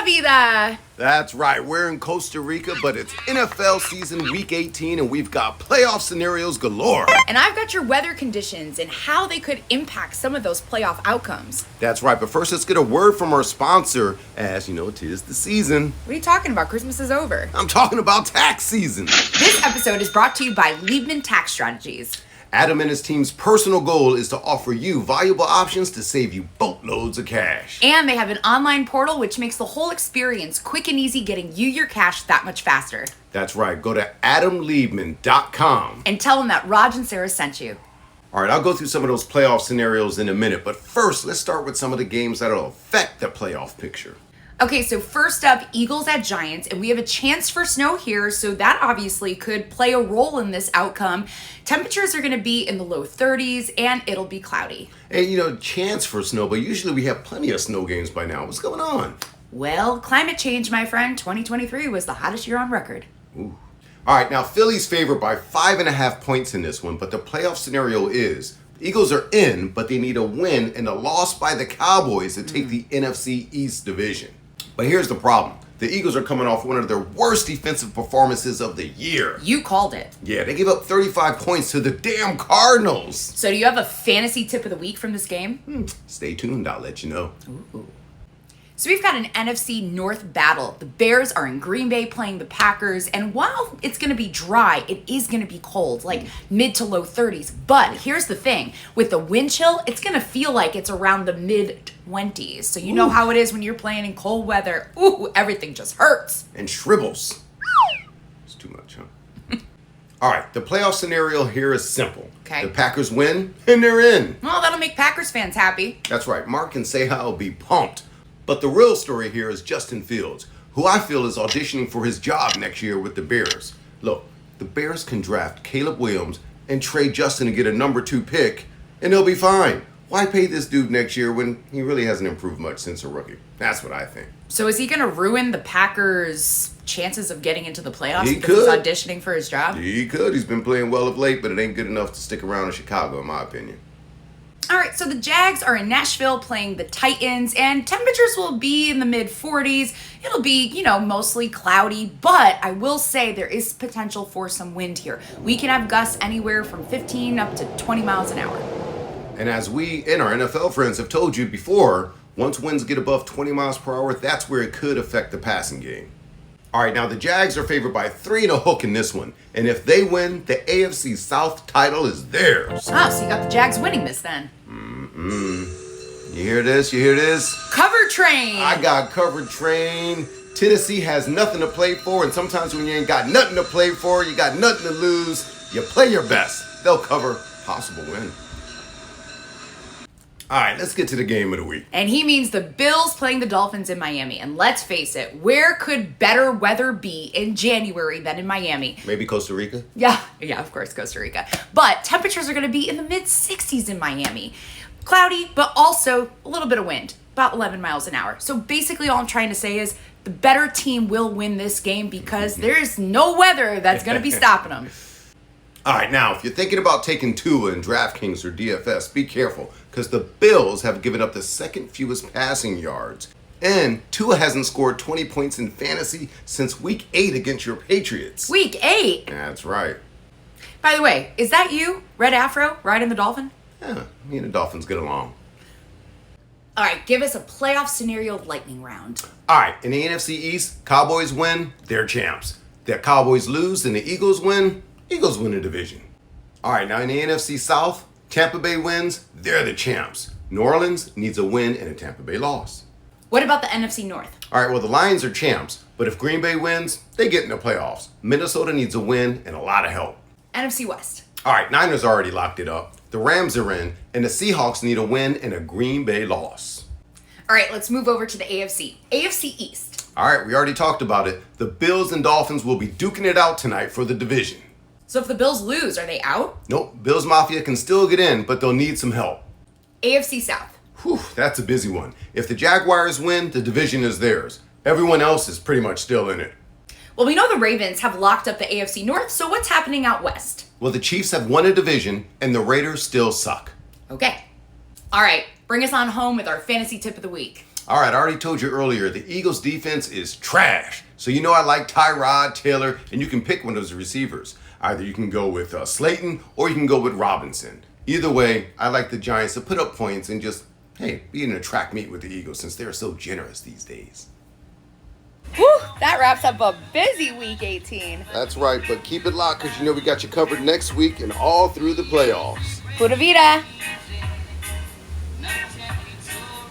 vida! That's right, we're in Costa Rica, but it's NFL season week 18 and we've got playoff scenarios galore. And I've got your weather conditions and how they could impact some of those playoff outcomes. That's right, but first let's get a word from our sponsor, as you know, 'tis the season. What are you talking about? Christmas is over. I'm talking about tax season. This episode is brought to you by Liebman Tax Strategies. Adam and his team's personal goal is to offer you valuable options to save you boatloads of cash. And they have an online portal which makes the whole experience quick and easy, getting you your cash that much faster. That's right, go to adamliebman.com. And tell them that Raj and Sarah sent you. All right, I'll go through some of those playoff scenarios in a minute, but first, let's start with some of the games that'll affect the playoff picture. Okay, so first up, Eagles at Giants, and we have a chance for snow here, so that obviously could play a role in this outcome. Temperatures are going to be in the low 30s, and it'll be cloudy. Hey, chance for snow, but usually we have plenty of snow games by now. What's going on? Well, climate change, my friend. 2023 was the hottest year on record. Ooh. All right, now Philly's favored by 5.5 points in this one, but the playoff scenario is the Eagles are in, but they need a win and a loss by the Cowboys to take the NFC East division. But here's the problem. The Eagles are coming off one of their worst defensive performances of the year. You called it. Yeah, they gave up 35 points to the damn Cardinals. So do you have a fantasy tip of the week from this game? Stay tuned, I'll let you know. Ooh. So we've got an NFC North battle. The Bears are in Green Bay playing the Packers, and while it's going to be dry, it is going to be cold, like mid to low 30s. But here's the thing. With the wind chill, it's going to feel like it's around the mid-20s. So you know how it is when you're playing in cold weather. Ooh, everything just hurts. And shrivels. It's too much, huh? All right, the playoff scenario here is simple. Okay. The Packers win, and they're in. Well, that'll make Packers fans happy. That's right, Mark and Seha will be pumped. But the real story here is Justin Fields, who I feel is auditioning for his job next year with the Bears. Look, the Bears can draft Caleb Williams and trade Justin to get a number 2 pick, and they'll be fine. Why pay this dude next year when he really hasn't improved much since a rookie? That's what I think. So is he going to ruin the Packers' chances of getting into the playoffs He because could. he's auditioning for his job? He could. He's been playing well of late, but it ain't good enough to stick around in Chicago, in my opinion. All right, so the Jags are in Nashville playing the Titans, and temperatures will be in the mid-40s. It'll be, mostly cloudy, but I will say there is potential for some wind here. We can have gusts anywhere from 15 up to 20 miles an hour. And as we and our NFL friends have told you before, once winds get above 20 miles per hour, that's where it could affect the passing game. All right, now the Jags are favored by 3 and a hook in this one. And if they win, the AFC South title is theirs. Ah, so you got the Jags winning this then. You hear this? You hear this? Cover train! I got covered train. Tennessee has nothing to play for, and sometimes when you ain't got nothing to play for, you got nothing to lose, you play your best. They'll cover. Possible win. All right, let's get to the game of the week. And he means the Bills playing the Dolphins in Miami. And let's face it, where could better weather be in January than in Miami? Maybe Costa Rica? Yeah, of course, Costa Rica. But temperatures are going to be in the mid-60s in Miami. Cloudy, but also a little bit of wind, about 11 miles an hour. So basically all I'm trying to say is the better team will win this game because there's no weather that's going to be stopping them. All right, now, if you're thinking about taking Tua in DraftKings or DFS, be careful, because the Bills have given up the second fewest passing yards. And Tua hasn't scored 20 points in fantasy since Week 8 against your Patriots. Week 8? That's right. By the way, is that you, Red Afro, riding the Dolphin? Yeah, me and the Dolphins get along. All right, give us a playoff scenario lightning round. All right, in the NFC East, Cowboys win, they're champs. The Cowboys lose and the Eagles win, Eagles win the division. All right, now in the NFC South, Tampa Bay wins, they're the champs. New Orleans needs a win and a Tampa Bay loss. What about the NFC North? All right, well, the Lions are champs, but if Green Bay wins, they get in the playoffs. Minnesota needs a win and a lot of help. NFC West. All right, Niners already locked it up. The Rams are in, and the Seahawks need a win and a Green Bay loss. All right, let's move over to the AFC. AFC East. All right, we already talked about it. The Bills and Dolphins will be duking it out tonight for the division. So if the Bills lose, are they out? Nope, Bills Mafia can still get in, but they'll need some help. AFC South. Whew, that's a busy one. If the Jaguars win, the division is theirs. Everyone else is pretty much still in it. Well, we know the Ravens have locked up the AFC North, so what's happening out west? Well, the Chiefs have won a division, and the Raiders still suck. Okay. All right, bring us on home with our fantasy tip of the week. All right, I already told you earlier, the Eagles defense is trash. So you know I like Tyrod Taylor, and you can pick one of those receivers. Either you can go with Slayton or you can go with Robinson. Either way, I like the Giants to put up points and just, hey, be in a track meet with the Eagles since they're so generous these days. Whew, that wraps up a busy week 18. That's right, but keep it locked because you know we got you covered next week and all through the playoffs. Pura vida!